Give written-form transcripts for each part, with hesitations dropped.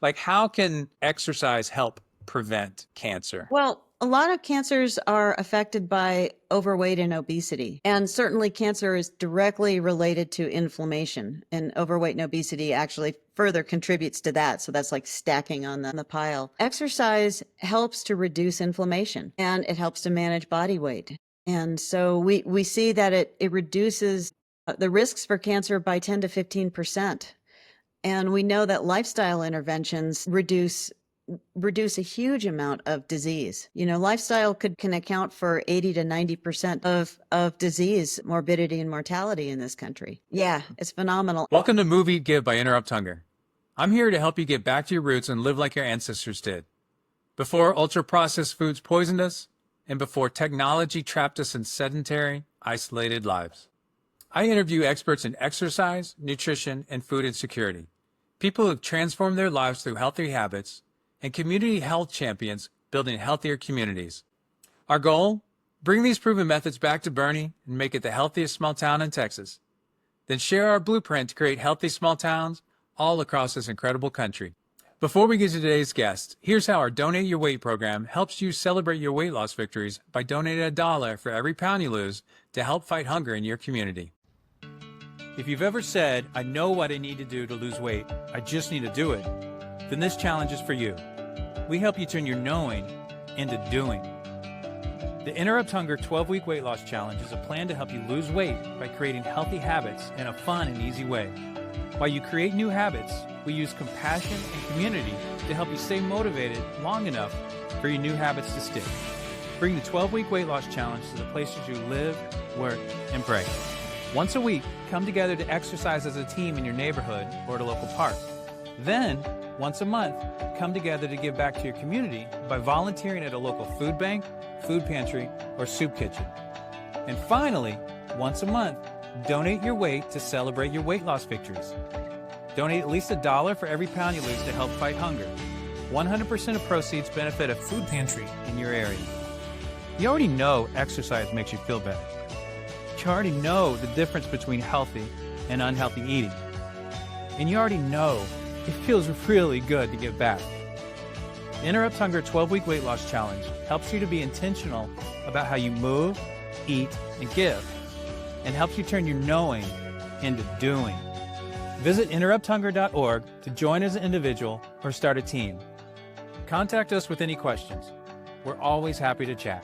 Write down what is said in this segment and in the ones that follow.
Like, how can exercise help prevent cancer? Well, a lot of cancers are affected by overweight and obesity. And certainly, cancer is directly related to inflammation. And overweight and obesity actually further contributes to that. So that's like stacking on the pile. Exercise helps to reduce inflammation and it helps to manage body weight. And so we see that it reduces the risks for cancer by 10 to 15%. And we know that lifestyle interventions reduce a huge amount of disease. You know, lifestyle can account for 80 to 90% of disease, morbidity, and mortality in this country. Yeah, it's phenomenal. Welcome to Move, Eat, Give by Interrupt Hunger. I'm here to help you get back to your roots and live like your ancestors did. Before ultra-processed foods poisoned us, and before technology trapped us in sedentary, isolated lives. I interview experts in exercise, nutrition, and food insecurity. People who have transformed their lives through healthy habits, and community health champions building healthier communities. Our goal? Bring these proven methods back to Bernie and make it the healthiest small town in Texas. Then share our blueprint to create healthy small towns all across this incredible country. Before we get to today's guest, here's how our Donate Your Weight program helps you celebrate your weight loss victories by donating $1 for every pound you lose to help fight hunger in your community. If you've ever said, I know what I need to do to lose weight, I just need to do it, then this challenge is for you. We help you turn your knowing into doing. The Interrupt Hunger 12-Week Weight Loss Challenge is a plan to help you lose weight by creating healthy habits in a fun and easy way. While you create new habits, we use compassion and community to help you stay motivated long enough for your new habits to stick. Bring the 12-Week Weight Loss Challenge to the places you live, work, and pray. Once a week, come together to exercise as a team in your neighborhood or at a local park. Then, once a month, come together to give back to your community by volunteering at a local food bank, food pantry, or soup kitchen. And finally, once a month, donate your weight to celebrate your weight loss victories. Donate at least $1 for every pound you lose to help fight hunger. 100% of proceeds benefit a food pantry in your area. You already know exercise makes you feel better. You already know the difference between healthy and unhealthy eating. And you already know it feels really good to give back. The Interrupt Hunger 12-Week Weight Loss Challenge helps you to be intentional about how you move, eat, and give, and helps you turn your knowing into doing. Visit interrupthunger.org to join as an individual or start a team. Contact us with any questions. We're always happy to chat.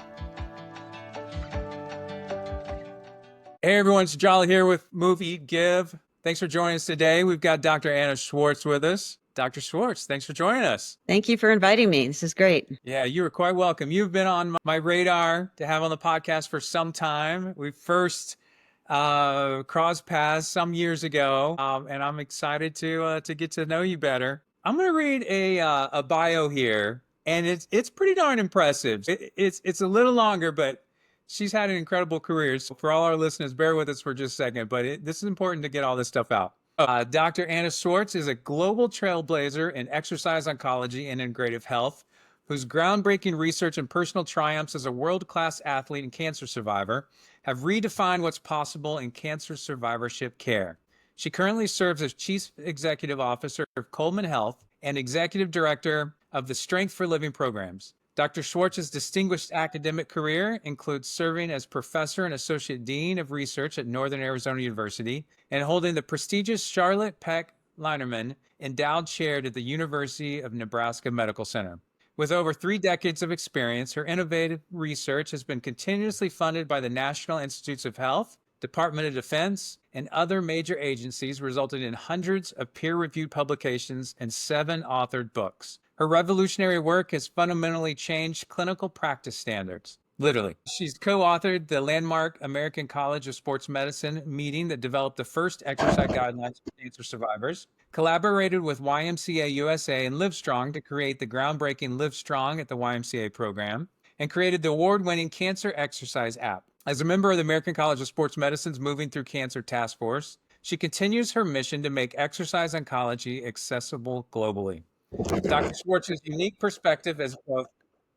Hey everyone, it's Jolly here with Move, Eat, Give. Thanks for joining us today. We've got Dr. Anna Schwartz with us. Dr. Schwartz, thanks for joining us. Thank you for inviting me. This is great. Yeah, you were quite welcome. You've been on my radar to have on the podcast for some time. We first crossed paths some years ago, and I'm excited to get to know you better. I'm going to read a bio here, and it's pretty darn impressive. It's a little longer, but she's had an incredible career. So for all our listeners, bear with us for just a second, but this is important to get all this stuff out. Dr. Anna Schwartz is a global trailblazer in exercise oncology and integrative health, whose groundbreaking research and personal triumphs as a world-class athlete and cancer survivor have redefined what's possible in cancer survivorship care. She currently serves as Chief Executive Officer of Coleman Health and Executive Director of the Strength for Living programs. Dr. Schwartz's distinguished academic career includes serving as Professor and Associate Dean of Research at Northern Arizona University and holding the prestigious Charlotte Peck Linerman Endowed Chair at the University of Nebraska Medical Center. With over 3 decades of experience, her innovative research has been continuously funded by the National Institutes of Health, Department of Defense, and other major agencies, resulting in hundreds of peer-reviewed publications and 7 authored books. Her revolutionary work has fundamentally changed clinical practice standards. Literally. She's co-authored the landmark American College of Sports Medicine meeting that developed the first exercise guidelines for cancer survivors, collaborated with YMCA USA and Livestrong to create the groundbreaking Livestrong at the YMCA program, and created the award-winning Cancer Exercise app. As a member of the American College of Sports Medicine's Moving Through Cancer Task Force, she continues her mission to make exercise oncology accessible globally. Dr. Schwartz's unique perspective as both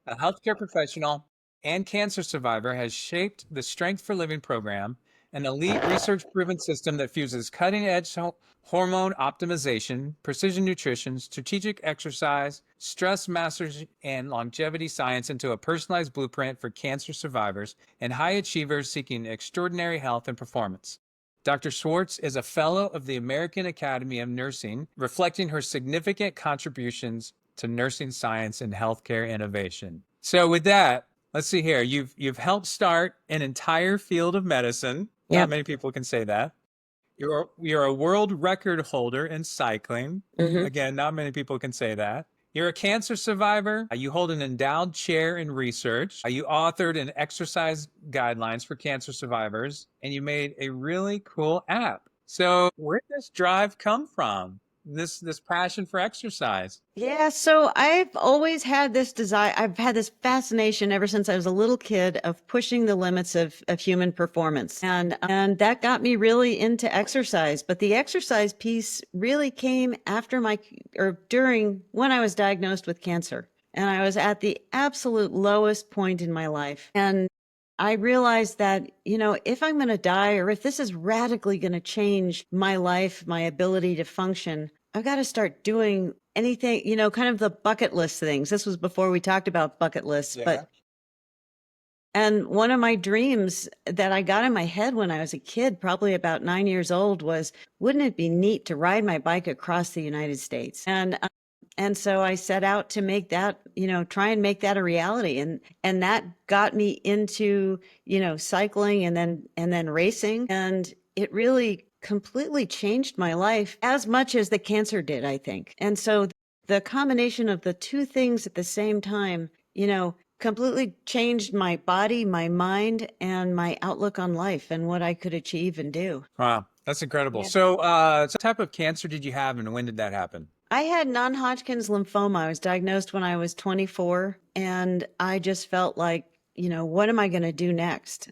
a healthcare professional and cancer survivor has shaped the Strength for Living program an elite research-proven system that fuses cutting-edge hormone optimization, precision nutrition, strategic exercise, stress masters, and longevity science into a personalized blueprint for cancer survivors and high achievers seeking extraordinary health and performance. Dr. Schwartz is a fellow of the American Academy of Nursing, reflecting her significant contributions to nursing science and healthcare innovation. So with that, let's see here. You've helped start an entire field of medicine. Not Yep. many people can say that. You're a world record holder in cycling. Hmm. Again, not many people can say that. You're a cancer survivor. You hold an endowed chair in research. You authored an exercise guidelines for cancer survivors, and you made a really cool app. So where did this drive come from? This passion for exercise? Yeah, so I've always had this desire. I've had this fascination ever since I was a little kid of pushing the limits of human performance. And that got me really into exercise. But the exercise piece really came after or during when I was diagnosed with cancer. And I was at the absolute lowest point in my life. And I realized that, if I'm going to die or if this is radically going to change my life, my ability to function, I've got to start doing anything, kind of the bucket list things. This was before we talked about bucket lists, Yeah. and one of my dreams that I got in my head when I was a kid, probably about 9 years old, was, wouldn't it be neat to ride my bike across the United States? And so I set out to make that, try and make that a reality. And that got me into, cycling and then racing. And it really completely changed my life as much as the cancer did, I think. And so the combination of the two things at the same time, completely changed my body, my mind, and my outlook on life and what I could achieve and do. Wow, that's incredible. Yeah. So, what type of cancer did you have, and when did that happen? I had non-Hodgkin's lymphoma. I was diagnosed when I was 24, and I just felt like, what am I going to do next?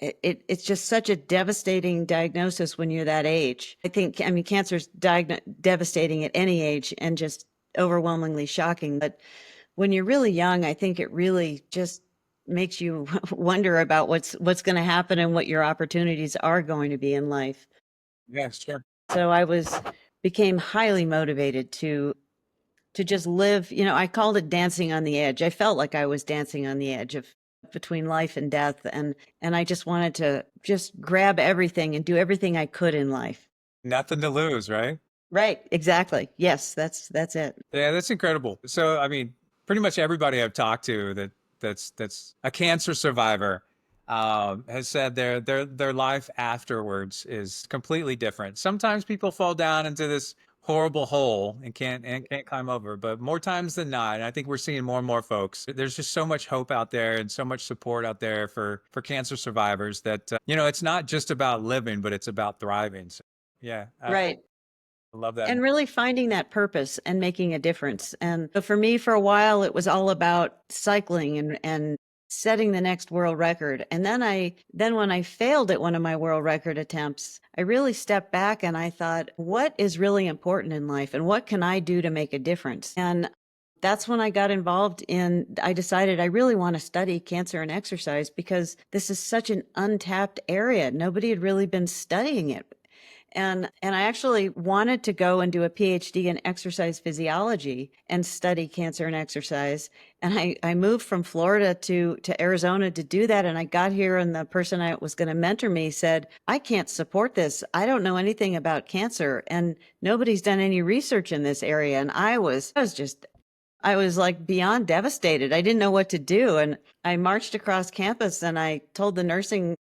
It's just such a devastating diagnosis when you're that age. I mean, cancer's devastating at any age and just overwhelmingly shocking. But when you're really young, I think it really just makes you wonder about what's going to happen and what your opportunities are going to be in life. Yeah, sure. So became highly motivated to just live, I called it dancing on the edge. I felt like I was dancing on the edge of between life and death, and I just wanted to just grab everything and do everything I could in life. Nothing to lose, right? Right, exactly. Yes, that's it. Yeah, that's incredible. So, I mean, pretty much everybody I've talked to that's a cancer survivor has said their life afterwards is completely different. Sometimes people fall down into this horrible hole and can't climb over, but more times than not, and I think we're seeing more and more folks. There's just so much hope out there and so much support out there for cancer survivors that it's not just about living, but it's about thriving. So, yeah, Right. I love that. And really finding that purpose and making a difference. And so for me, for a while, it was all about cycling and setting the next world record. And then when I failed at one of my world record attempts, I really stepped back and I thought, what is really important in life and what can I do to make a difference? And that's when I got involved I decided I really want to study cancer and exercise because this is such an untapped area. Nobody had really been studying it. And I actually wanted to go and do a PhD in exercise physiology and study cancer and exercise. And I moved from Florida to Arizona to do that. And I got here and the person I was going to mentor me said, I can't support this. I don't know anything about cancer and nobody's done any research in this area. And I was like beyond devastated. I didn't know what to do. And I marched across campus and I told the nursing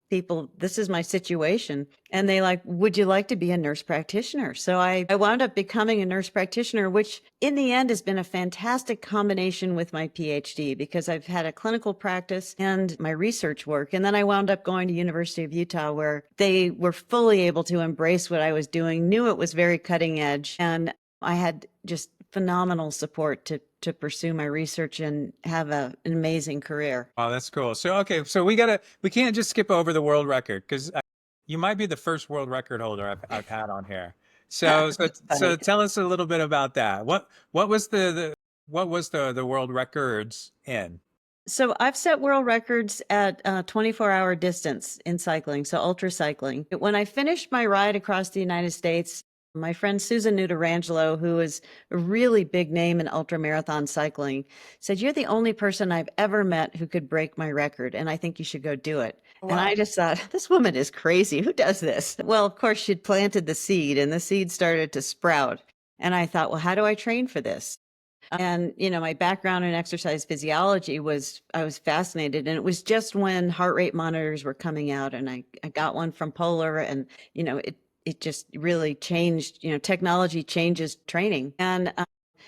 people, this is my situation. And they like, would you like to be a nurse practitioner? So I wound up becoming a nurse practitioner, which in the end has been a fantastic combination with my PhD because I've had a clinical practice and my research work. And then I wound up going to University of Utah where they were fully able to embrace what I was doing, knew it was very cutting edge. And I had just phenomenal support to pursue my research and have an amazing career. Oh, that's cool. So, okay, so we can't just skip over the world record because you might be the first world record holder I've had on here. So tell us a little bit about that. What was the world records in? So I've set world records at 24-hour distance in cycling, so ultra cycling. When I finished my ride across the United States, my friend Susan Nutarangelo, who is a really big name in ultra marathon cycling, said, "You're the only person I've ever met who could break my record, and I think you should go do it." And I Wow. just thought, this woman is crazy. Who does this? Well, of course, she'd planted the seed, and the seed started to sprout. And I thought, well, how do I train for this? And, my background in exercise physiology was, I was fascinated. And it was just when heart rate monitors were coming out, and I got one from Polar, and, it just really changed, technology changes training. And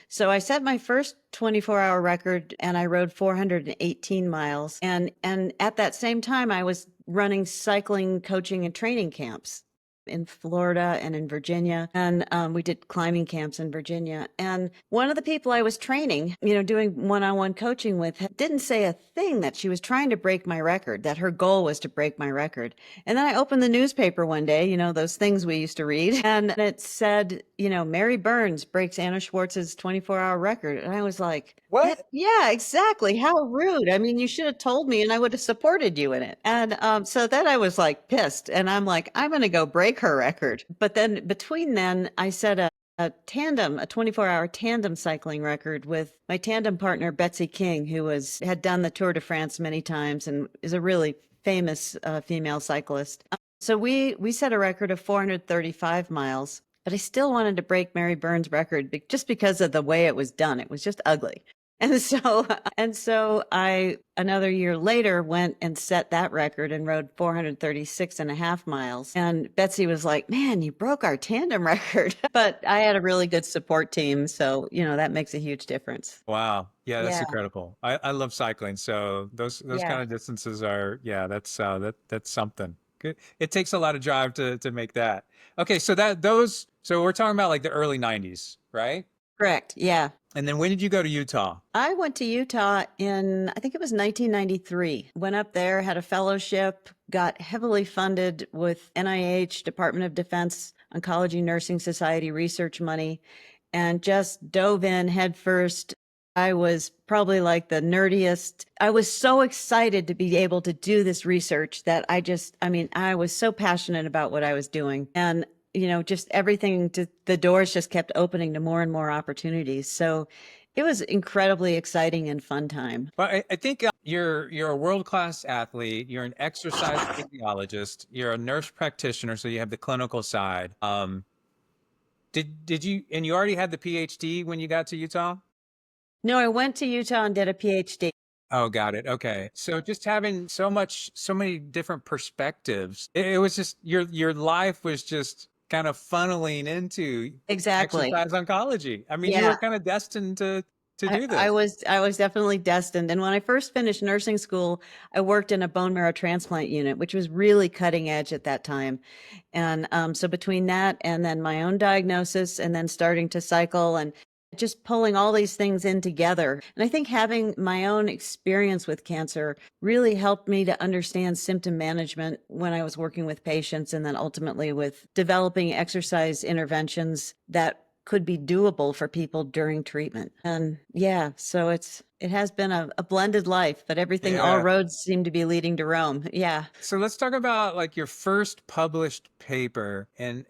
so I set my first 24-hour record, and I rode 418 miles. And at that same time, I was running cycling coaching and training camps in Florida and in Virginia. And we did climbing camps in Virginia. And one of the people I was training, doing one-on-one coaching with, didn't say a thing that she was trying to break my record, that her goal was to break my record. And then I opened the newspaper one day, those things we used to read, and it said, Mary Burns breaks Anna Schwartz's 24-hour record. And I was like, What? yeah, exactly. How rude. I mean, you should have told me and I would have supported you in it. And so then I was like pissed, and I'm like, I'm going to go break her record. But then between then, I set a 24-hour tandem cycling record with my tandem partner, Betsy King, who had done the Tour de France many times and is a really famous female cyclist. So we set a record of 435 miles, but I still wanted to break Mary Burns' record just because of the way it was done. It was just ugly. And so I, another year later, went and set that record and rode 436 and a half miles. And Betsy was like, "Man, you broke our tandem record." But I had a really good support team. So, that makes a huge difference. Wow. Yeah, that's Yeah. incredible. I love cycling, so those Yeah. kind of distances are, yeah, that's something. Good. It takes a lot of drive to make that. Okay, so we're talking about like the early 90s, right? Correct. Yeah. And then when did you go to Utah? I went to Utah in, I think it was 1993. Went up there, had a fellowship, got heavily funded with NIH, Department of Defense, Oncology Nursing Society research money, and just dove in headfirst. I was probably like the nerdiest. I was so excited to be able to do this research that I was so passionate about what I was doing. And just everything, the doors just kept opening to more and more opportunities. So it was incredibly exciting and fun time. Well, I think you're a world-class athlete. You're an exercise physiologist. You're a nurse practitioner, so you have the clinical side. Did you and you already had the PhD when you got to Utah? No, I went to Utah and did a PhD. Oh, got it. Okay. So just having so many different perspectives, it was just your life was just kind of funneling into Exactly. exercise oncology. I mean, you Yeah. were kind of destined to I, do I this. was I was definitely destined. And when I first finished nursing school, I worked in a bone marrow transplant unit, which was really cutting edge at that time. And so between that and then my own diagnosis and then starting to cycle and just pulling all these things in together. And I think having my own experience with cancer really helped me to understand symptom management when I was working with patients and then ultimately with developing exercise interventions that could be doable for people during treatment. And yeah, so it has been a blended life, but all Yeah. roads seem to be leading to Rome. Yeah. So let's talk about like your first published paper in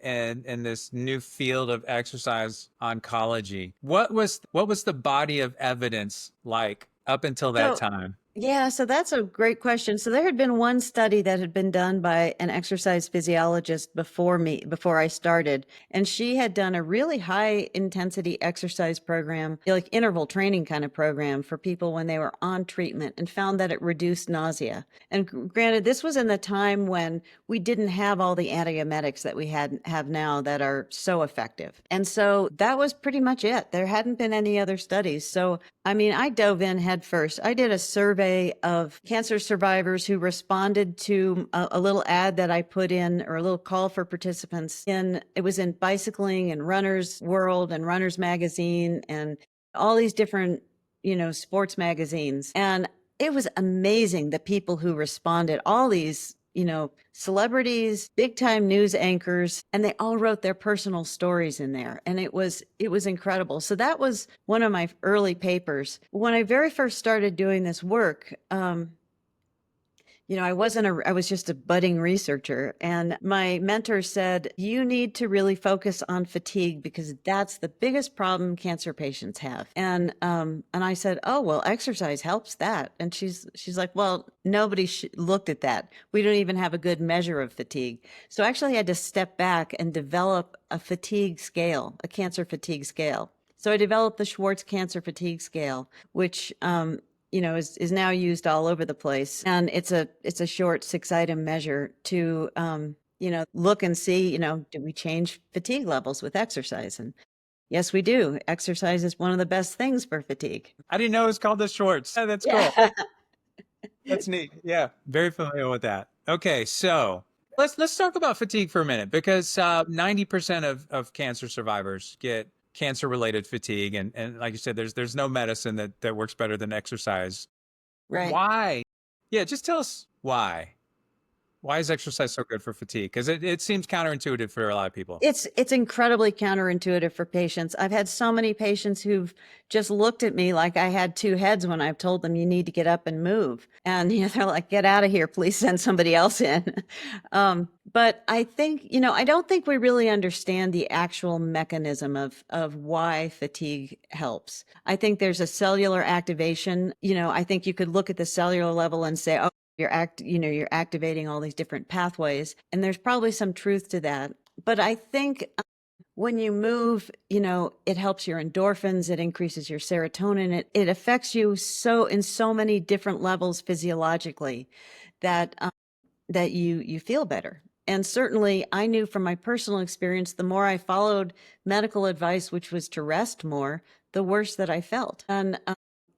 this new field of exercise oncology. What was the body of evidence like up until that So time? yeah, so that's a great question. So there had been one study that had been done by an exercise physiologist before I started, and she had done a really high intensity exercise program, like interval training kind of program for people when they were on treatment, and found that it reduced nausea. And granted, this was in the time when we didn't have all the antiemetics that we have now that are so effective. And so that was pretty much it. There hadn't been any other studies. So I dove in head first. I did a survey of cancer survivors who responded to a little ad that I put in, or a little call for participants it was in Bicycling and Runner's World and Runner's Magazine and all these different, sports magazines. And it was amazing the people who responded. All these celebrities, big time news anchors, and they all wrote their personal stories in there. And it was incredible. So that was one of my early papers. When I very first started doing this work, I was just a budding researcher. And my mentor said, you need to really focus on fatigue because that's the biggest problem cancer patients have. And I said, oh, well, exercise helps that. And she's like, well, nobody looked at that. We don't even have a good measure of fatigue. So I actually had to step back and develop a fatigue scale, a cancer fatigue scale. So I developed the Schwartz cancer fatigue scale, which is now used all over the place. And it's a short 6-item measure to look and see, do we change fatigue levels with exercise? And yes, we do. Exercise is one of the best things for fatigue. I didn't know it was called the Schwartz. Oh, that's cool. That's neat. Yeah, very familiar with that. Okay, so let's talk about fatigue for a minute because 90% of cancer survivors get cancer-related fatigue, and like you said, there's no medicine that works better than exercise. Right. Why? Yeah, just tell us why. Why is exercise so good for fatigue? Because it seems counterintuitive for a lot of people. It's incredibly counterintuitive for patients. I've had so many patients who've just looked at me like I had two heads when I've told them you need to get up and move. And they're like, get out of here, please send somebody else in. But I think, I don't think we really understand the actual mechanism of why fatigue helps. I think there's a cellular activation. I think you could look at the cellular level and say, oh, you're activating all these different pathways, and there's probably some truth to that. But I think when you move, it helps your endorphins, it increases your serotonin, it affects you in so many different levels physiologically that that you feel better. And certainly I knew from my personal experience, the more I followed medical advice, which was to rest more, the worse that I felt.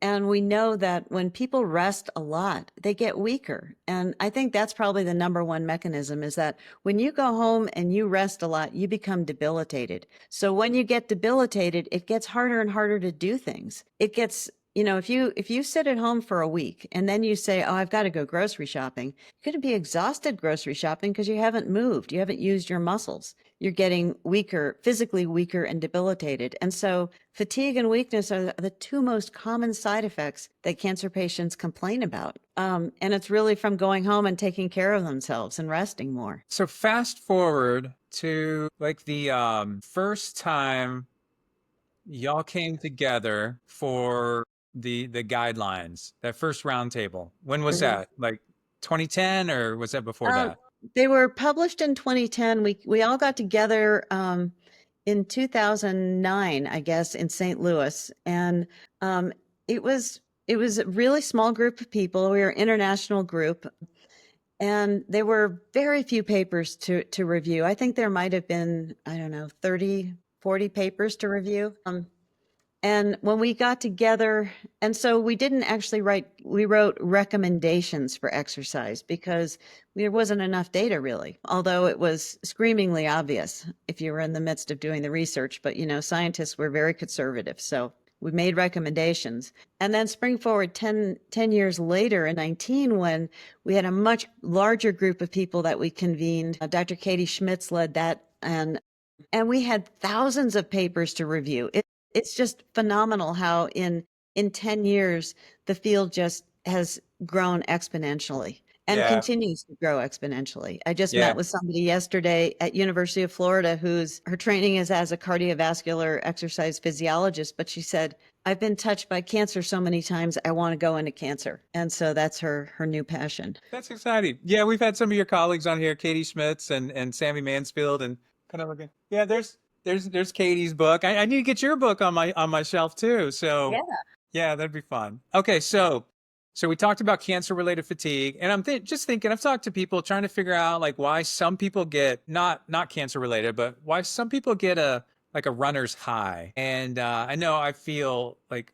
And we know that when people rest a lot, they get weaker. And I think that's probably the number one mechanism is that when you go home and you rest a lot, you become debilitated. So when you get debilitated, it gets harder and harder to do things. It gets, if you sit at home for a week and then you say, oh, I've got to go grocery shopping, you're going to be exhausted grocery shopping because you haven't moved. You haven't used your muscles. You're getting weaker, physically weaker and debilitated. And so fatigue and weakness are the two most common side effects that cancer patients complain about. And it's really from going home and taking care of themselves and resting more. So fast forward to like the first time y'all came together for the guidelines, that first roundtable. When was that? Like 2010 or was that before that? They were published in 2010. We all got together in 2009, I guess, in St. Louis, and it was a really small group of people. We were an international group, and there were very few papers to review. I think there might have been, I don't know, 30, 40 papers to review. And when we got together, and so we didn't actually we wrote recommendations for exercise because there wasn't enough data really, although it was screamingly obvious if you were in the midst of doing the research. But, scientists were very conservative. So we made recommendations. And then spring forward 10 years later in 19, when we had a much larger group of people that we convened, Dr. Katie Schmitz led that, and we had thousands of papers to review. It's just phenomenal how in 10 years, the field just has grown exponentially and continues to grow exponentially. I just met with somebody yesterday at University of Florida her training is as a cardiovascular exercise physiologist, but she said, I've been touched by cancer so many times, I want to go into cancer. And so that's her new passion. That's exciting. Yeah, we've had some of your colleagues on here, Katie Schmitz and Sammy Mansfield, and kind of again. Yeah, there's Katie's book. I need to get your book on my shelf too. So yeah, that'd be fun. Okay, so we talked about cancer-related fatigue, and I'm just thinking. I've talked to people trying to figure out like why some people get not cancer-related, but why some people get a runner's high. And I know I feel like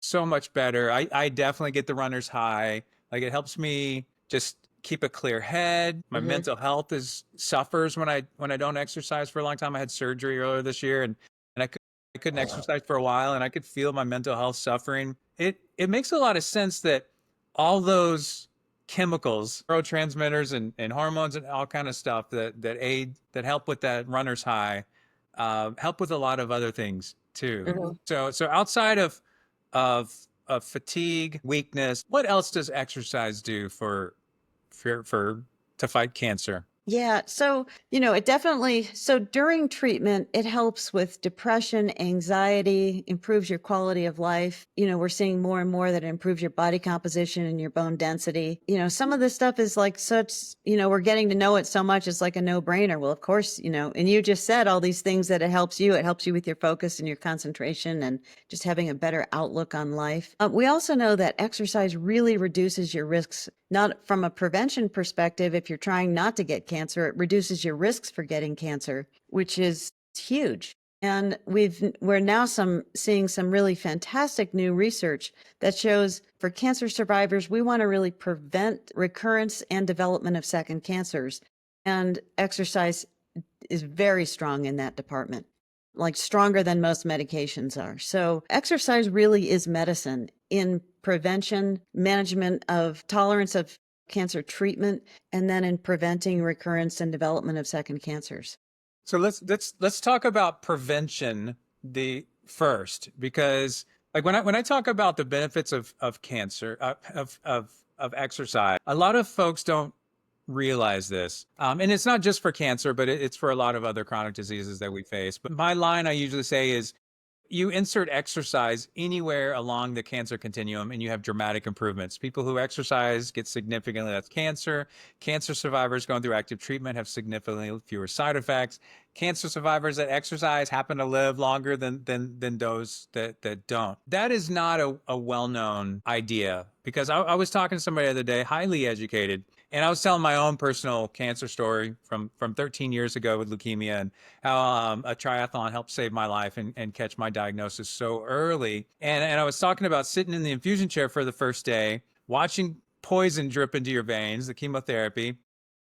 so much better. I definitely get the runner's high. Like it helps me just keep a clear head. My mental health suffers when I don't exercise for a long time. I had surgery earlier this year, and I couldn't exercise for a while, and I could feel my mental health suffering. It makes a lot of sense that all those chemicals, neurotransmitters and hormones and all kind of stuff that help with that runner's high, help with a lot of other things too. Mhm. So outside of of fatigue, weakness, what else does exercise do for to fight cancer? Yeah. So, it definitely, so during treatment, it helps with depression, anxiety, improves your quality of life. We're seeing more and more that it improves your body composition and your bone density. Some of this stuff is like such, we're getting to know it so much. It's like a no brainer. Well, of course, and you just said all these things that it helps you. It helps you with your focus and your concentration and just having a better outlook on life. We also know that exercise really reduces your risks, not from a prevention perspective. If you're trying not to get cancer, it reduces your risks for getting cancer, which is huge. And we're now seeing some really fantastic new research that shows for cancer survivors, we want to really prevent recurrence and development of second cancers. And exercise is very strong in that department, like stronger than most medications are. So exercise really is medicine in prevention, management of tolerance of cancer treatment, and then in preventing recurrence and development of second cancers. So let's talk about prevention the first, because like when I talk about the benefits of cancer of exercise, a lot of folks don't realize this. And it's not just for cancer, but it's for a lot of other chronic diseases that we face. But my line I usually say is you insert exercise anywhere along the cancer continuum and you have dramatic improvements. People who exercise get significantly less cancer. Cancer survivors going through active treatment have significantly fewer side effects. Cancer survivors that exercise happen to live longer than those that don't. That is not a well-known idea, because I was talking to somebody the other day, highly educated, and I was telling my own personal cancer story from 13 years ago with leukemia, and how a triathlon helped save my life and catch my diagnosis so early. And I was talking about sitting in the infusion chair for the first day, watching poison drip into your veins, the chemotherapy.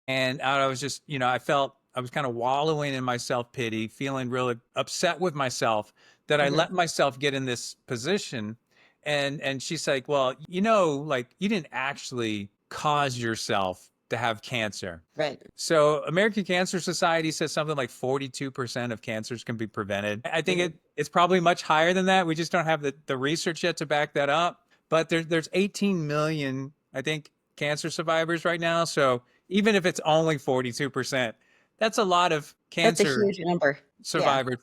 And I was just, I was kind of wallowing in my self-pity, feeling really upset with myself that I let myself get in this position. And she's like, well, like you didn't actually cause yourself to have cancer. Right. So American Cancer Society says something like 42% of cancers can be prevented. I think it's probably much higher than that. We just don't have the research yet to back that up. But there's 18 million, I think, cancer survivors right now. So even if it's only 42%, that's a lot of That's a cancer huge number. Yeah. survivors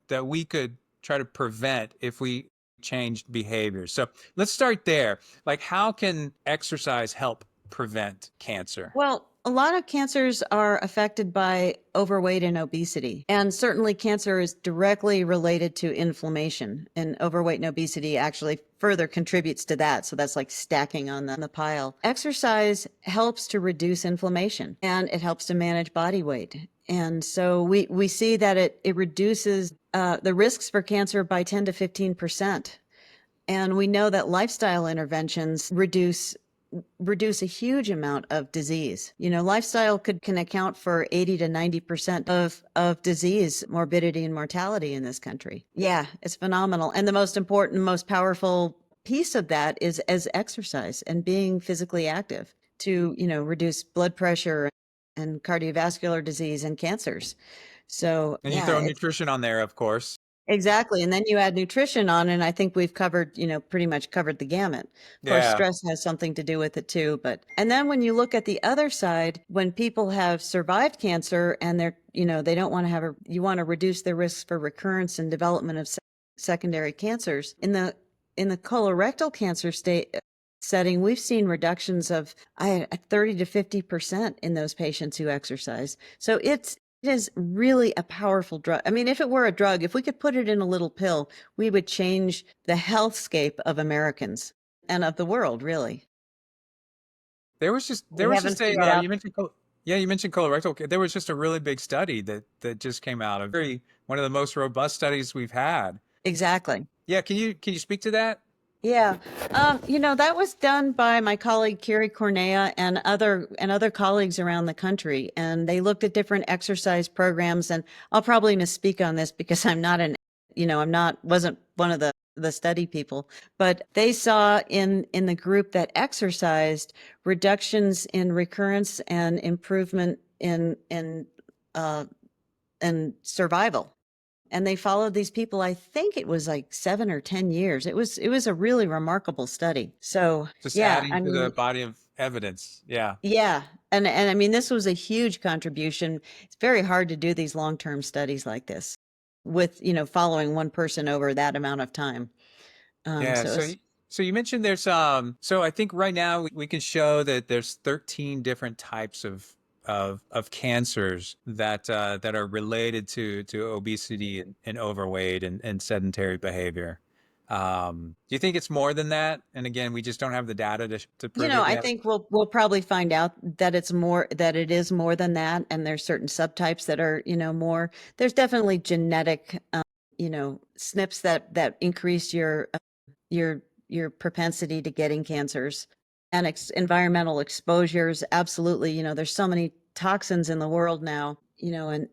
that we could try to prevent if we changed behaviors. So let's start there. Like, how can exercise help prevent cancer? Well, a lot of cancers are affected by overweight and obesity. And certainly cancer is directly related to inflammation. And overweight and obesity actually further contributes to that. So that's like stacking on the pile. Exercise helps to reduce inflammation and it helps to manage body weight. And so we see that it reduces the risks for cancer by 10 to 15%. And we know that lifestyle interventions reduce a huge amount of disease. Lifestyle can account for 80 to 90% of disease, morbidity, and mortality in this country. Yeah, it's phenomenal. And the most important, most powerful piece of that is as exercise and being physically active to, reduce blood pressure and cardiovascular disease and cancers. So And you yeah, throw it's nutrition on there, of course. exactly. And then you add nutrition on, and I think we've covered, pretty much covered the gamut. Of course, Yeah. stress has something to do with it too. And then when you look at the other side, when people have survived cancer and they don't want to you want to reduce their risks for recurrence and development of secondary cancers. In the colorectal cancer setting, we've seen reductions of 30 to 50% in those patients who exercise. So it is really a powerful drug. I mean, if it were a drug, if we could put it in a little pill, we would change the healthscape of Americans and of the world, really. There We was haven't just a figured out you mentioned yeah, you mentioned colorectal. There was just a really big study that just came out, a very one of the most robust studies we've had. exactly. Yeah, can you speak to that? Yeah. That was done by my colleague Carrie Cornea and other colleagues around the country. And they looked at different exercise programs. And I'll probably misspeak on this because I'm not wasn't one of the the study people, but they saw in the group that exercised reductions in recurrence and improvement in survival. And they followed these people, I think it was like 7 or 10 years. It was a really remarkable study. So Just yeah, adding I to the mean, body of evidence. Yeah. yeah. And I mean, this was a huge contribution. It's very hard to do these long-term studies like this with, following one person over that amount of time. Yeah. So it's, So you mentioned there's so I think right now we can show that there's 13 different types of cancers that are related to obesity and overweight and sedentary behavior. Do you think it's more than that? And again, we just don't have the data to prove it I yet. think we'll probably find out that it is more than that, and there's certain subtypes that are, more. There's definitely genetic, SNPs that increase your your propensity to getting cancers, and environmental exposures. Absolutely, there's so many toxins in the world now,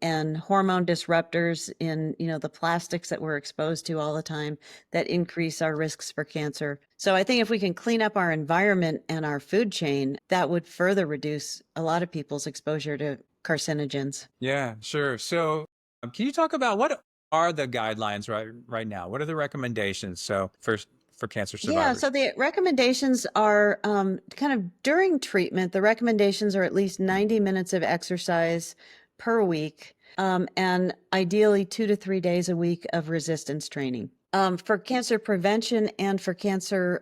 and hormone disruptors in, the plastics that we're exposed to all the time that increase our risks for cancer. So I think if we can clean up our environment and our food chain, that would further reduce a lot of people's exposure to carcinogens. Yeah, sure. So, can you talk about what are the guidelines right now? What are the recommendations? So, for cancer Yeah, survivors. so the recommendations are kind of during treatment, the recommendations are at least 90 minutes of exercise per week, and ideally 2 to 3 days a week of resistance training. For cancer prevention and for cancer,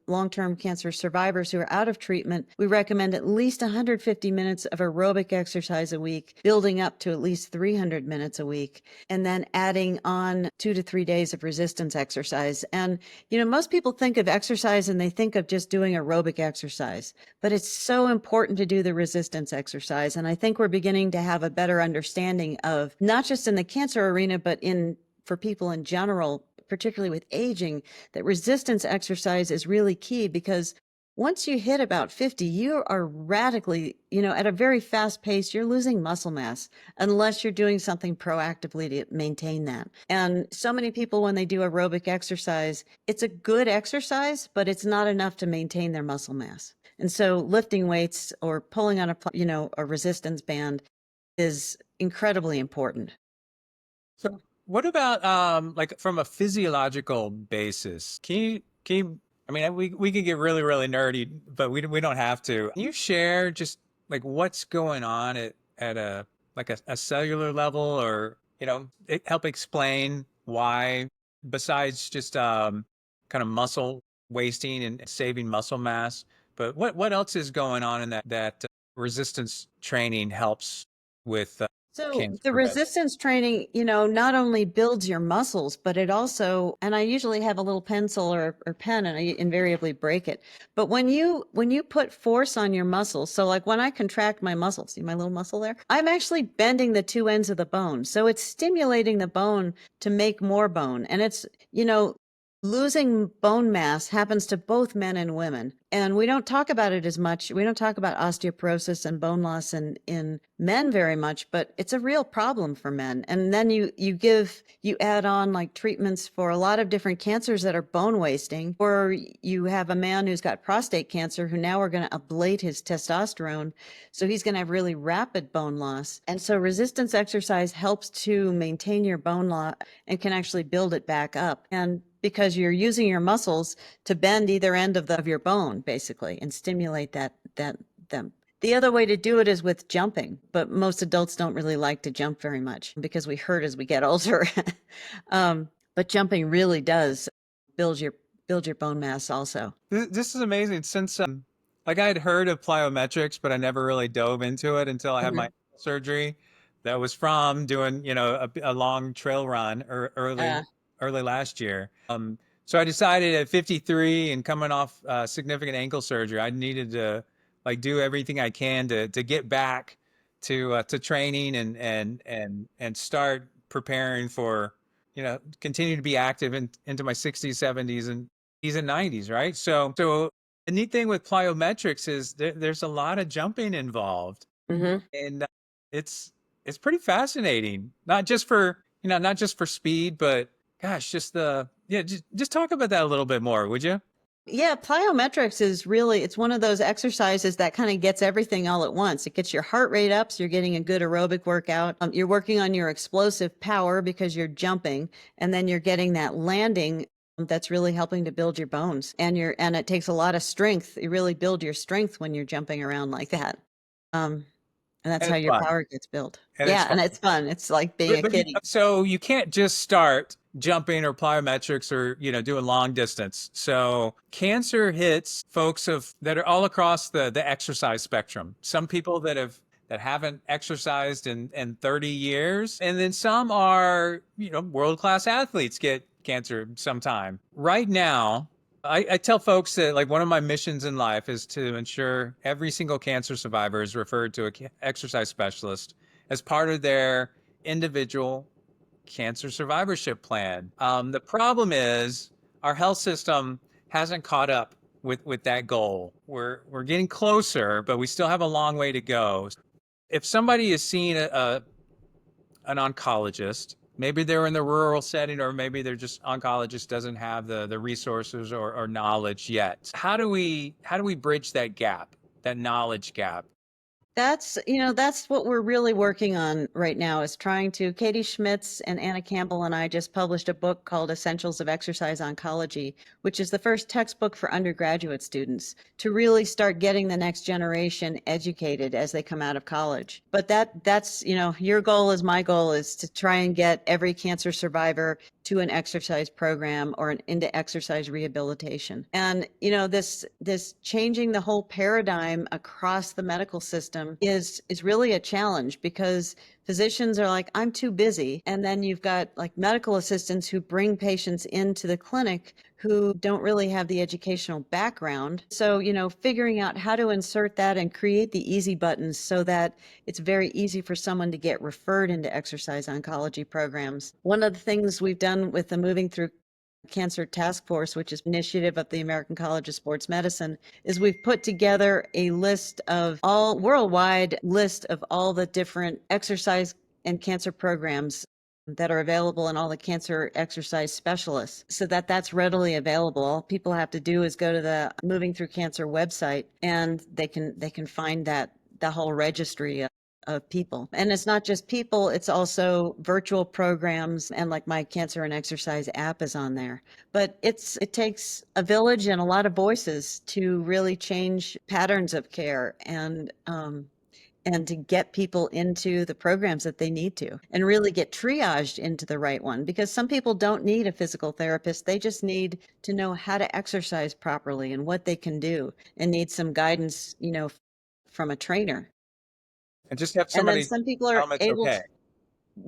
long-term cancer survivors who are out of treatment, we recommend at least 150 minutes of aerobic exercise a week, building up to at least 300 minutes a week, and then adding on 2 to 3 days of resistance exercise. And, most people think of exercise and they think of just doing aerobic exercise, but it's so important to do the resistance exercise. And I think we're beginning to have a better understanding of, not just in the cancer arena, but for people in general, particularly with aging, that resistance exercise is really key, because once you hit about 50, you are radically, at a very fast pace, you're losing muscle mass unless you're doing something proactively to maintain that. And so many people, when they do aerobic exercise, it's a good exercise, but it's not enough to maintain their muscle mass. And so lifting weights or pulling on a resistance band is incredibly important. So, what about like from a physiological basis? I mean, we could get really nerdy, but we don't have to. Can you share just like what's going on at a like a cellular level, or help explain why, besides just kind of muscle wasting and saving muscle mass, but what else is going on in that resistance training helps with So cancer the prevention? resistance training, not only builds your muscles, but it also, and I usually have a little pencil or pen and I invariably break it. But when you put force on your muscles, so like when I contract my muscles, see my little muscle there? I'm actually bending the two ends of the bone. So it's stimulating the bone to make more bone. And it's, losing bone mass happens to both men and women. And we don't talk about it as much. We don't talk about osteoporosis and bone loss in men very much, but it's a real problem for men. And then you add on like treatments for a lot of different cancers that are bone wasting, or you have a man who's got prostate cancer who now are going to ablate his testosterone. So he's going to have really rapid bone loss. And so resistance exercise helps to maintain your bone loss and can actually build it back up. And because you're using your muscles to bend either end of your bone, basically, and stimulate them. The other way to do it is with jumping, but most adults don't really like to jump very much because we hurt as we get older. But jumping really does build your build your bone mass also. This is amazing since like I had heard of plyometrics, but I never really dove into it until I had my Mhm. surgery. That was from doing, a long trail run Uh, early last year. So I decided at 53 and coming off significant ankle surgery, I needed to like do everything I can to get back to training and start preparing for, continue to be active into my 60s, 70s, and 80s and 90s, right? So the neat thing with plyometrics is there's a lot of jumping involved, mhm. and it's it's pretty fascinating. Not just for speed, but Gosh, just talk about that a little bit more, would you? Yeah, plyometrics is really, it's one of those exercises that kind of gets everything all at once. It gets your heart rate up, so you're getting a good aerobic workout. You're working on your explosive power because you're jumping, and then you're getting that landing that's really helping to build your bones. And it takes a lot of strength. You really build your strength when you're jumping around like that. Um, and that's And how it's your fun. power gets built. And it's Yeah, fun. and it's fun. It's like being a kiddie. So you can't just start jumping or plyometrics or doing long distance. So cancer hits folks of that are all across the exercise spectrum. Some people that haven't exercised in 30 years, and then some are world-class athletes get cancer sometime. Right now, I tell folks that like one of my missions in life is to ensure every single cancer survivor is referred to an exercise specialist as part of their individual cancer survivorship plan. The problem is our health system hasn't caught up with that goal. We're getting closer, but we still have a long way to go. If somebody is seeing an oncologist, maybe they're in the rural setting, or maybe they're just oncologist doesn't have the resources or knowledge yet. How do we bridge that gap, that knowledge gap? That's what we're really working on right now is trying to, Katie Schmitz and Anna Campbell and I just published a book called Essentials of Exercise Oncology, which is the first textbook for undergraduate students to really start getting the next generation educated as they come out of college. But that's, your goal is my goal is to try and get every cancer survivor to an exercise program or into exercise rehabilitation. And this changing the whole paradigm across the medical system is really a challenge because physicians are like, I'm too busy. And then you've got like medical assistants who bring patients into the clinic who don't really have the educational background. So, figuring out how to insert that and create the easy buttons so that it's very easy for someone to get referred into exercise oncology programs. One of the things we've done with the Moving Through Cancer Task Force, which is an initiative of the American College of Sports Medicine, is we've put together a list of all worldwide list of all the different exercise and cancer programs that are available and all the cancer exercise specialists so that that's readily available. All people have to do is go to the Moving Through Cancer website and they can find the whole registry of people. And it's not just people, it's also virtual programs, and like my cancer and exercise app is on there. But it takes a village and a lot of voices to really change patterns of care and to get people into the programs that they need to and really get triaged into the right one, because some people don't need a physical therapist. They just need to know how to exercise properly and what they can do and need some guidance, from a trainer. And just have And then somebody some people tell are them it's able okay. to,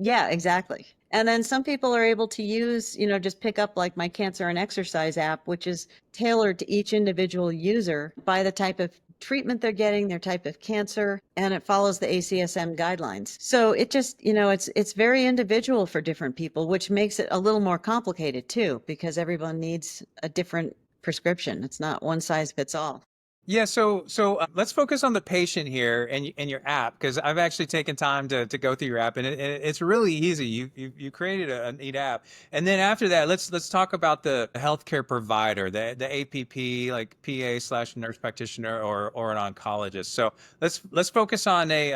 yeah, exactly. And then some people are able to use, just pick up like my cancer and exercise app, which is tailored to each individual user by the type of treatment they're getting, their type of cancer, and it follows the ACSM guidelines. So it just, it's very individual for different people, which makes it a little more complicated too, because everyone needs a different prescription. It's not one size fits all. Yeah, so let's focus on the patient here and your app, because I've actually taken time to go through your app, and it's really easy. You created a neat app, and then after that, let's talk about the healthcare provider, the APP, like PA/nurse practitioner or an oncologist. So let's focus on a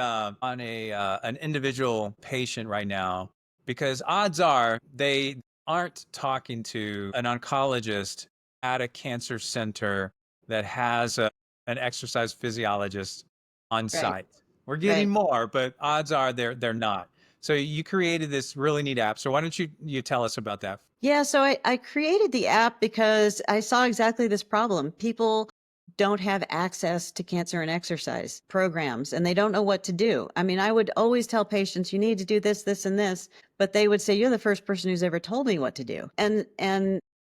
an individual patient right now, because odds are they aren't talking to an oncologist at a cancer center that has an exercise physiologist on Right, site. We're getting right. more, but odds are they're not. So you created this really neat app. So why don't you tell us about that? Yeah, so I created the app because I saw exactly this problem. People don't have access to cancer and exercise programs and they don't know what to do. I mean, I would always tell patients, you need to do this, this, and this, but they would say, you're the first person who's ever told me what to do. And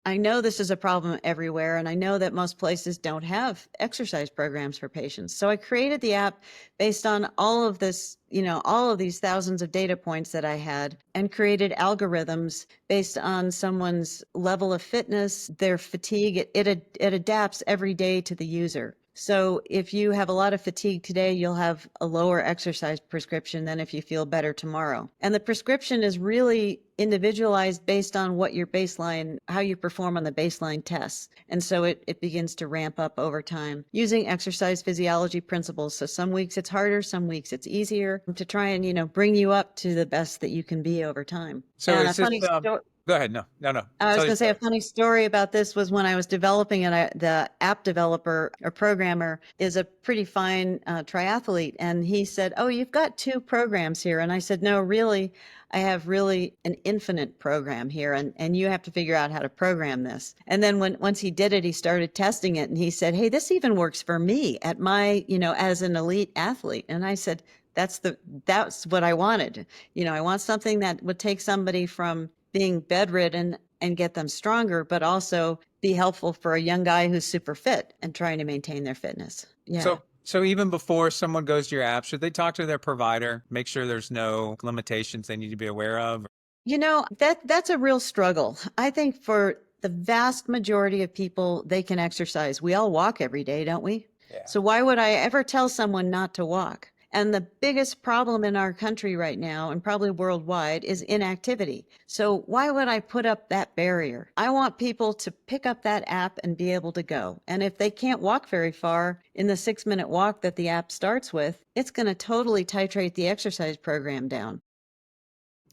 I know this is a problem everywhere, and I know that most places don't have exercise programs for patients. So I created the app based on all of this, all of these thousands of data points that I had, and created algorithms based on someone's level of fitness, their fatigue. It adapts every day to the user. So if you have a lot of fatigue today, you'll have a lower exercise prescription than if you feel better tomorrow. And the prescription is really individualized based on what your baseline, how you perform on the baseline tests. And so it begins to ramp up over time using exercise physiology principles. So some weeks it's harder, some weeks it's easier to try and, bring you up to the best that you can be over time. So And a is this, funny story. go ahead. No, no, no. I was Tell your going to say a story. funny story about this was when I was developing it. The app developer or programmer is a pretty fine triathlete, and he said, "Oh, you've got two programs here." And I said, "No, really, I have really an infinite program here, and you have to figure out how to program this." And then once he did it, he started testing it, and he said, "Hey, this even works for me at my, as an elite athlete." And I said, that's what I wanted. I want something that would take somebody from being bedridden and get them stronger, but also be helpful for a young guy who's super fit and trying to maintain their fitness. Yeah. So even before someone goes to your app, should they talk to their provider, make sure there's no limitations they need to be aware of? That's a real struggle. I think for the vast majority of people, they can exercise. We all walk every day, don't we? Yeah. So why would I ever tell someone not to walk? And the biggest problem in our country right now, and probably worldwide, is inactivity. So why would I put up that barrier? I want people to pick up that app and be able to go. And if they can't walk very far in the 6-minute walk that the app starts with, it's going to totally titrate the exercise program down.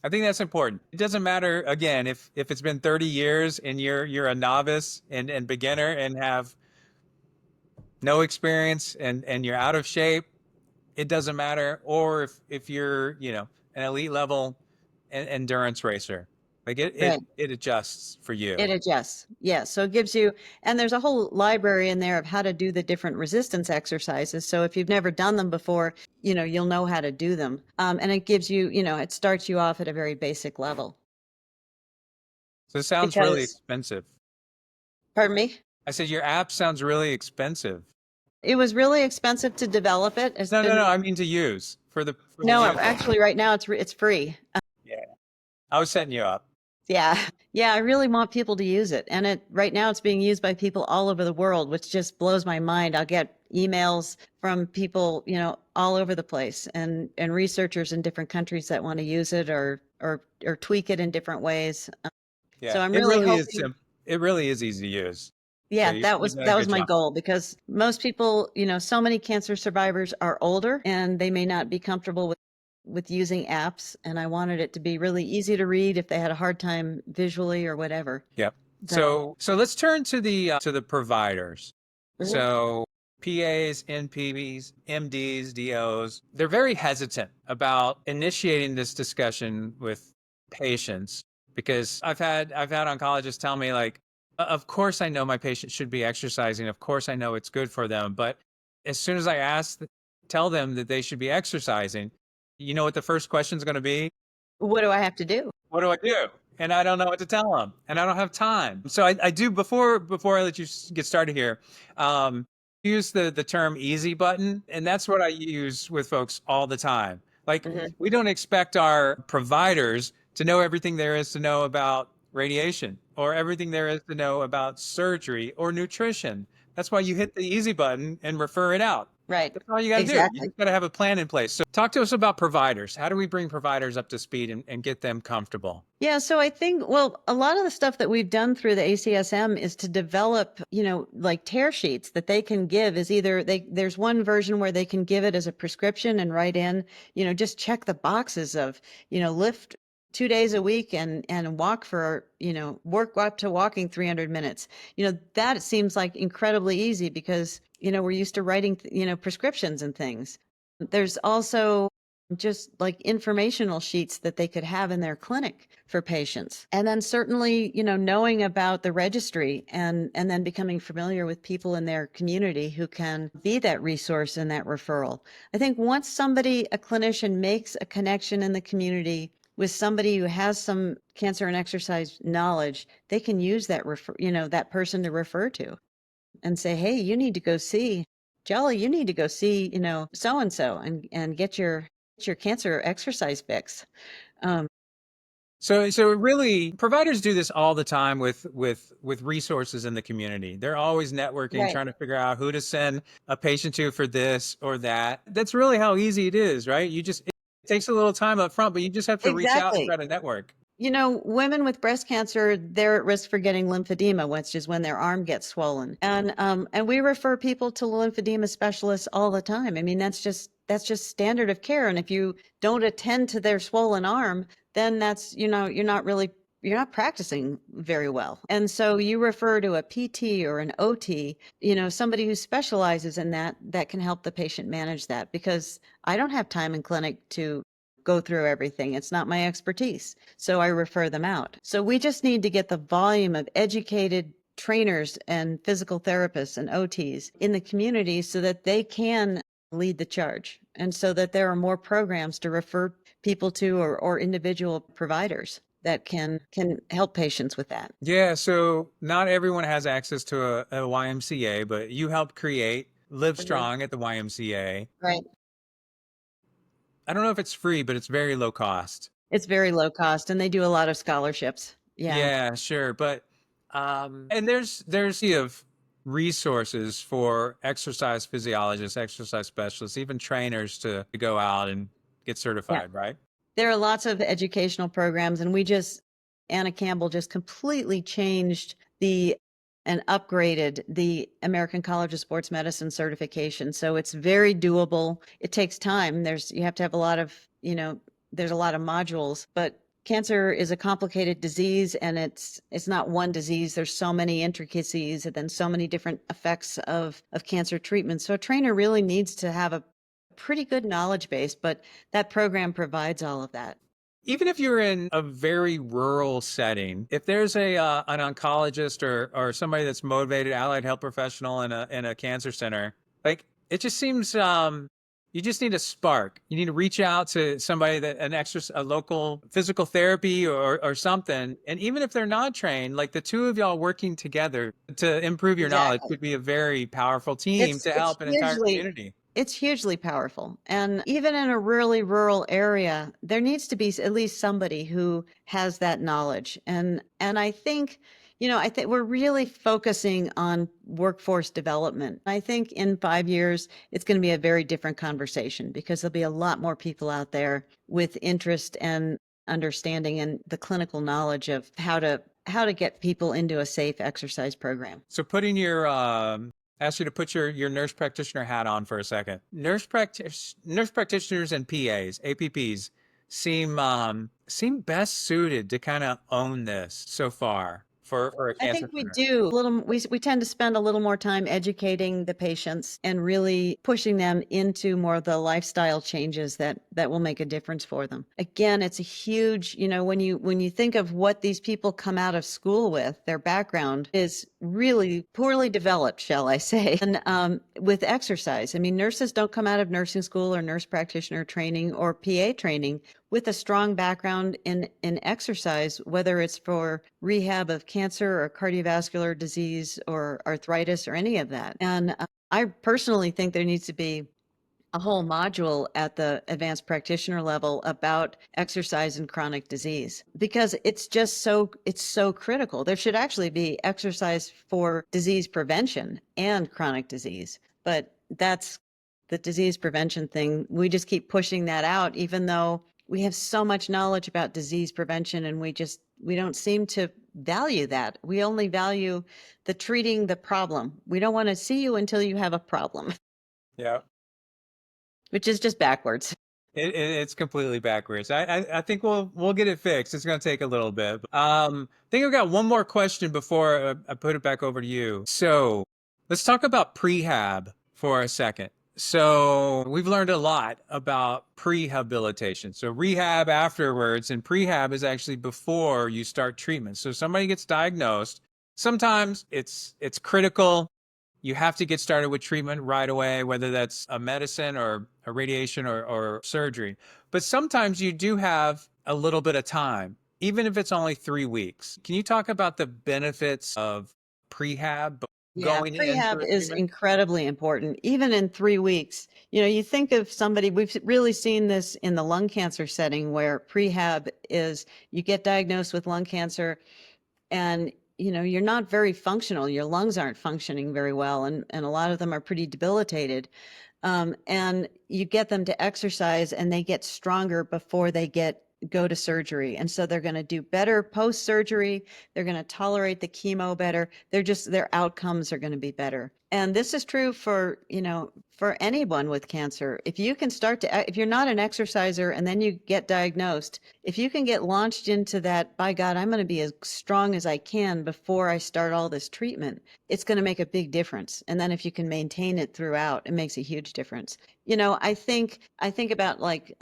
I think that's important. It doesn't matter again if it's been 30 years and you're a novice and beginner and have no experience and you're out of shape, it doesn't matter. Or if you're, an elite level endurance racer. Like Right. it adjusts for It you. adjusts. Yeah. So it gives you, and there's a whole library in there of how to do the different resistance exercises. So if you've never done them before, you'll know how to do them. And it gives you, it starts you off at a very basic level. So it sounds really Because, expensive. pardon me, I said your app sounds really expensive. it was really expensive to develop it. It's No, no, no. been, I mean to use for the no, user. actually right now it's free. Yeah. I was setting you up. Yeah. Yeah, I really want people to use it. And right now it's being used by people all over the world, which just blows my mind. I'll get emails from people, all over the place and researchers in different countries that want to use it or tweak it in different ways. So Yeah. I'm It really really is hoping, it really is easy to use. So yeah, you've done a that was good my job. goal because most people, so many cancer survivors are older and they may not be comfortable with using apps, and I wanted it to be really easy to read if they had a hard time visually or whatever. Yep. So, So let's turn to the providers. mhm. So PAs, NPs, MDs, DOs, they're very hesitant about initiating this discussion with patients because I've had oncologists tell me like, of course I know my patient should be exercising. Of course I know it's good for them. But as soon as I tell them that they should be exercising, you know what the first question is going to be? What do I have to do? What do I do? And I don't know what to tell them, and I don't have time. So I do before I let you get started here. Use the term easy button, and that's what I use with folks all the time. Like Mhm. we don't expect our providers to know everything there is to know about radiation or everything there is to know about surgery or nutrition. That's why you hit the easy button and refer it out. Right. That's all you got to do. You Exactly. just got to have a plan in place. So talk to us about providers. How do we bring providers up to speed and get them comfortable? Yeah, so I think, well, a lot of the stuff that we've done through the ACSM is to develop, like tear sheets that they can give is either there's one version where they can give it as a prescription and write in, just check the boxes of, lift 2 days a week and walk for, work up to walking 300 minutes. That seems like incredibly easy because, we're used to writing, prescriptions and things. There's also just like informational sheets that they could have in their clinic for patients. And then certainly, knowing about the registry and then becoming familiar with people in their community who can be that resource and that referral. I think once a clinician makes a connection in the community with somebody who has some cancer and exercise knowledge, they can use that person to refer to and say, hey, you need to go see Jolly, you need to go see, so and so and get your cancer exercise fix. Um, So really, providers do this all the time with resources in the community. They're always networking, Right. trying to figure out who to send a patient to for this or that. That's really how easy it is, right? It takes a little time up front, but you just have to reach out and Exactly. try to network. You know, women with breast cancer, they're at risk for getting lymphedema, which is when their arm gets swollen. And we refer people to lymphedema specialists all the time. I mean, that's just standard of care. And if you don't attend to their swollen arm, then that's, you're not practicing very well. And so you refer to a PT or an OT, somebody who specializes in that can help the patient manage that, because I don't have time in clinic to go through everything. It's not my expertise. So I refer them out. So we just need to get the volume of educated trainers and physical therapists and OTs in the community so that they can lead the charge, and so that there are more programs to refer people to, or individual providers that can help patients with that. Yeah, so not everyone has access to a YMCA, but you helped create Live Mhm. Strong at the YMCA. Right. I don't know if it's free, but it's very low cost. It's very low cost, and they do a lot of scholarships. Yeah. Yeah, sure. But and there's of resources for exercise physiologists, exercise specialists, even trainers to go out and get Yeah. certified, right? There are lots of educational programs, and Anna Campbell just completely changed and upgraded the American College of Sports Medicine certification. So it's very doable. It takes time. You have to have a lot of, there's a lot of modules, but cancer is a complicated disease, and it's not one disease. There's so many intricacies and then so many different effects of cancer treatment. So a trainer really needs to have a pretty good knowledge base, but that program provides all of that. Even if you're in a very rural setting, if there's a an oncologist or somebody that's motivated allied health professional in a cancer center, like it just seems you just need a spark. You need to reach out to somebody a local physical therapy or something. And even if they're not trained, like the two of y'all working together to improve your knowledge Exactly. would be a very powerful team It's to it's help an entire hugely community. it's hugely powerful. And even in a really rural area, there needs to be at least somebody who has that knowledge. And I think we're really focusing on workforce development. I think in 5 years, it's going to be a very different conversation, because there'll be a lot more people out there with interest and understanding and the clinical knowledge of how to get people into a safe exercise program. So ask you to put your nurse practitioner hat on for a second. Nurse practitioners and PAs, APPs seem best suited to kind of own this so far for a I cancer think we center. do a little. We tend to spend a little more time educating the patients and really pushing them into more of the lifestyle changes that will make a difference for them. Again, it's a huge, when you think of what these people come out of school with, their background is really poorly developed, shall I say? And with exercise, I mean, nurses don't come out of nursing school or nurse practitioner training or PA training with a strong background in exercise, whether it's for rehab of cancer or cardiovascular disease or arthritis or any of that. And I personally think there needs to be a whole module at the advanced practitioner level about exercise and chronic disease, because it's so critical. There should actually be exercise for disease prevention and chronic disease, but that's the disease prevention thing. We just keep pushing that out, even though we have so much knowledge about disease prevention, and we don't seem to value that. We only value the treating the problem. We don't want to see you until you have a problem, Yeah. which is just backwards. It's completely backwards. I think we'll get it fixed. It's going to take a little bit. I think I've got one more question before I put it back over to you. So let's talk about prehab for a second. So we've learned a lot about prehabilitation. So rehab afterwards, and prehab is actually before you start treatment. So somebody gets diagnosed. Sometimes it's critical. You have to get started with treatment right away, whether that's a medicine or a radiation or surgery. But sometimes you do have a little bit of time, even if it's only 3 weeks. Can you talk about the benefits of prehab? Yeah, going into prehab a is treatment? incredibly important. Even in 3 weeks, you think of somebody, we've really seen this in the lung cancer setting where prehab is you get diagnosed with lung cancer and you're not very functional. Your lungs aren't functioning very well, and a lot of them are pretty debilitated. And you get them to exercise and they get stronger before they go to surgery. And so they're going to do better post surgery. They're going to tolerate the chemo better. Their outcomes are going to be better. And this is true for anyone with cancer. If you can if you're not an exerciser and then you get diagnosed, if you can get launched into that, by God, I'm going to be as strong as I can before I start all this treatment, it's going to make a big difference. And then if you can maintain it throughout, it makes a huge difference. I think about like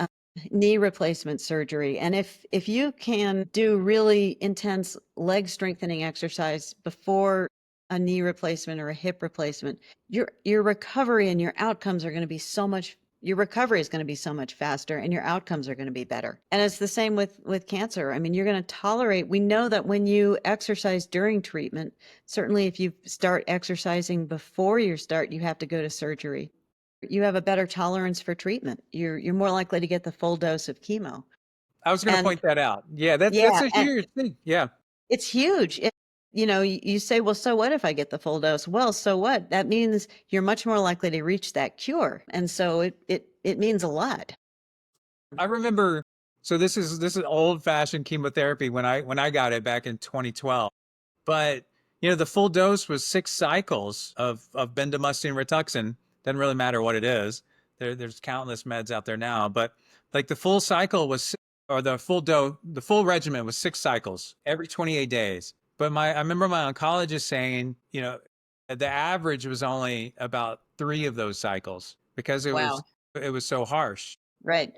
knee replacement surgery, and if you can do really intense leg strengthening exercise before a knee replacement or a hip replacement, your recovery and your outcomes are going to be so much your recovery is going to be so much faster and your outcomes are going to be better. And it's the same with cancer. I mean, you're going to tolerate, we know that when you exercise during treatment, certainly if you start exercising before you have to go to surgery, you have a better tolerance for treatment. You're more likely to get the full dose of chemo. I was going to And point that out. Yeah, that's yeah, a and huge thing. Yeah. it's huge. You say, well, so what if I get the full dose? Well, so what? That means you're much more likely to reach that cure. And so it means a lot. I remember, so this is old fashioned chemotherapy when I got it back in 2012. But the full dose was 6 cycles of bendamustine Rituxan. Doesn't really matter what it is. There's countless meds out there now, but like the full cycle was, or the full regimen was 6 cycles every 28 days. But I remember my oncologist saying, the average was only about 3 of those cycles because Wow. it was so harsh. Right.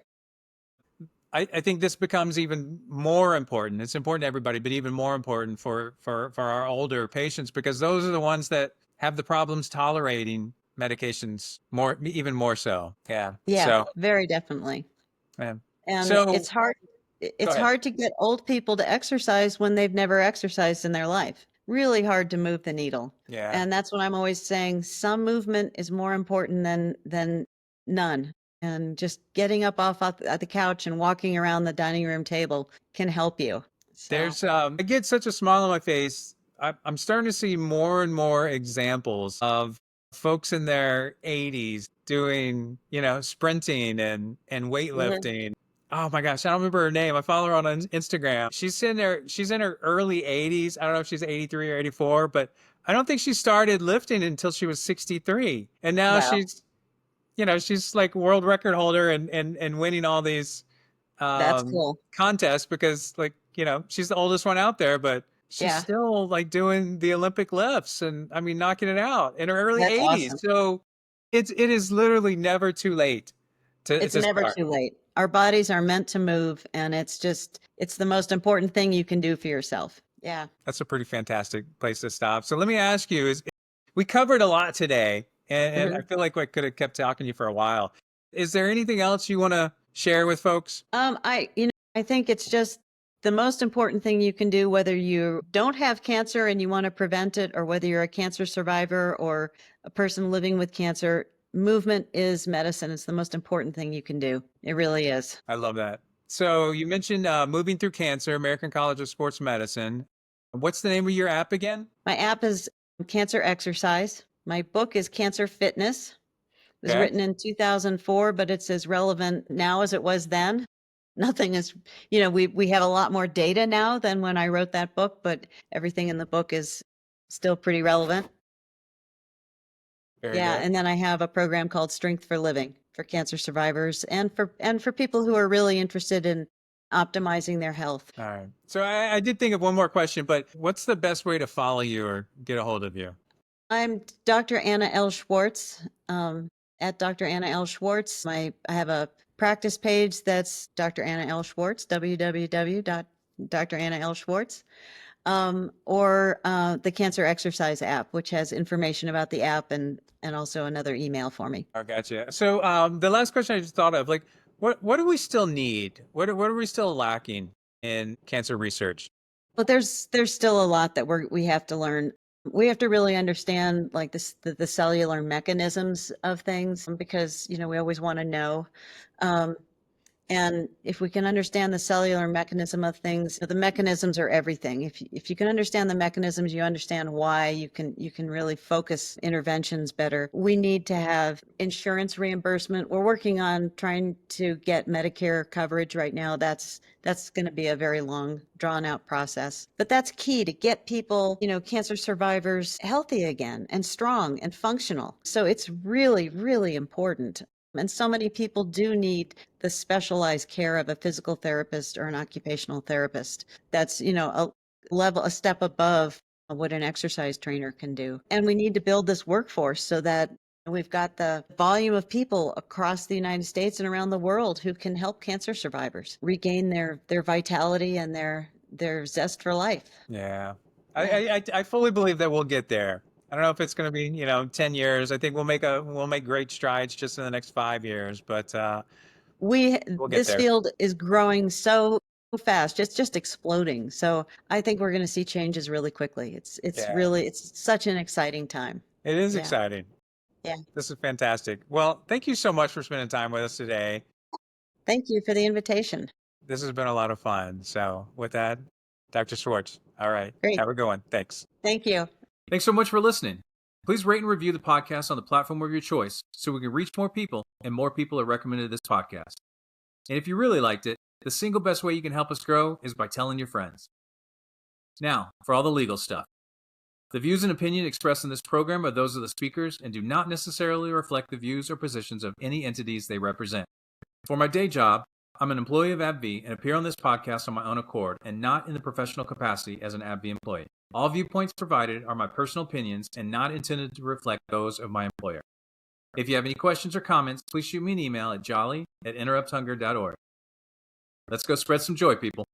I think this becomes even more important. It's important to everybody, but even more important for our older patients because those are the ones that have the problems tolerating medications even more so. Yeah. Yeah, So, very definitely. yeah. And So, it's hard go it's ahead. hard to get old people to exercise when they've never exercised in their life. Really hard to move the needle. Yeah. And that's what I'm always saying, some movement is more important than none. And just getting up off at the couch and walking around the dining room table can help you. So, I get such a smile on my face. I'm starting to see more and more examples of folks in their 80s doing, sprinting and mhm. weightlifting. Oh my gosh, I don't remember her name. I follow her on Instagram. She's in her early 80s. I don't know if she's 83 or 84, but I don't think she started lifting until she was 63. And now Wow, she's like world record holder and winning all these that's cool. contests because she's the oldest one out there, but she's Yeah, still like doing the Olympic lifts and I mean knocking it out in her early that's 80s. awesome. So it is literally never too late to It's to never start. too late. Our bodies are meant to move, and it's the most important thing you can do for yourself. Yeah. That's a pretty fantastic place to stop. So let me ask you: Is we covered a lot today, and I Mhm. feel like I could have kept talking to you for a while. Is there anything else you want to share with folks? I think it's just the most important thing you can do, whether you don't have cancer and you want to prevent it, or whether you're a cancer survivor or a person living with cancer. Movement is medicine. It's the most important thing you can do. It really is. I love that. So you mentioned moving through cancer, American College of Sports Medicine. What's the name of your app again? My app is Cancer Exercise. My book is Cancer Fitness. It was Okay. written in 2004, but it's as relevant now as it was then. Nothing is, we have a lot more data now than when I wrote that book, but everything in the book is still pretty relevant. Very Yeah, good. and then I have a program called Strength for Living for cancer survivors and for people who are really interested in optimizing their health. All right. So I did think of one more question, but what's the best way to follow you or get a hold of you? I'm Dr. Anna L. Schwartz, at Dr. Anna L. Schwartz. I have a practice page that's Dr. Anna L. Schwartz, www.drannalschwartz, or the Cancer Exercise app, which has information about the app and also another email for me. I gotcha. So the last question I just thought of, like, what do we still need? What are we still lacking in cancer research? But there's still a lot that we have to learn. We have to really understand like the cellular mechanisms of things because, we always want to know. Um, And if we can understand the cellular mechanism of things, the mechanisms are everything. If you can understand the mechanisms, you understand why you can really focus interventions better. We need to have insurance reimbursement. We're working on trying to get Medicare coverage right now. That's going to be a very long, drawn out process. But that's key to get people, cancer survivors healthy again and strong and functional. So it's really, really important. And so many people do need the specialized care of a physical therapist or an occupational therapist. That's, a step above what an exercise trainer can do. And we need to build this workforce so that we've got the volume of people across the United States and around the world who can help cancer survivors regain their vitality and their zest for life. Yeah. Yeah. I fully believe that we'll get there. I don't know if it's going to be, 10 years. I think we'll make great strides just in the next 5 years, but we'll get This there. field is growing so fast, it's just exploding. So I think we're going to see changes really quickly. Yeah. It's such an exciting time. It is Yeah. exciting. Yeah. This is fantastic. Well, thank you so much for spending time with us today. Thank you for the invitation. This has been a lot of fun. So, with that, Dr. Schwartz. All right. Great. Have a good one. Thanks. Thank you. Thanks so much for listening. Please rate and review the podcast on the platform of your choice so we can reach more people and more people are recommended this podcast. And if you really liked it, the single best way you can help us grow is by telling your friends. Now, for all the legal stuff. The views and opinion expressed in this program are those of the speakers and do not necessarily reflect the views or positions of any entities they represent. For my day job, I'm an employee of AbbVie and appear on this podcast on my own accord and not in the professional capacity as an AbbVie employee. All viewpoints provided are my personal opinions and not intended to reflect those of my employer. If you have any questions or comments, please shoot me an email at jolly@interrupthunger.org. Let's go spread some joy, people.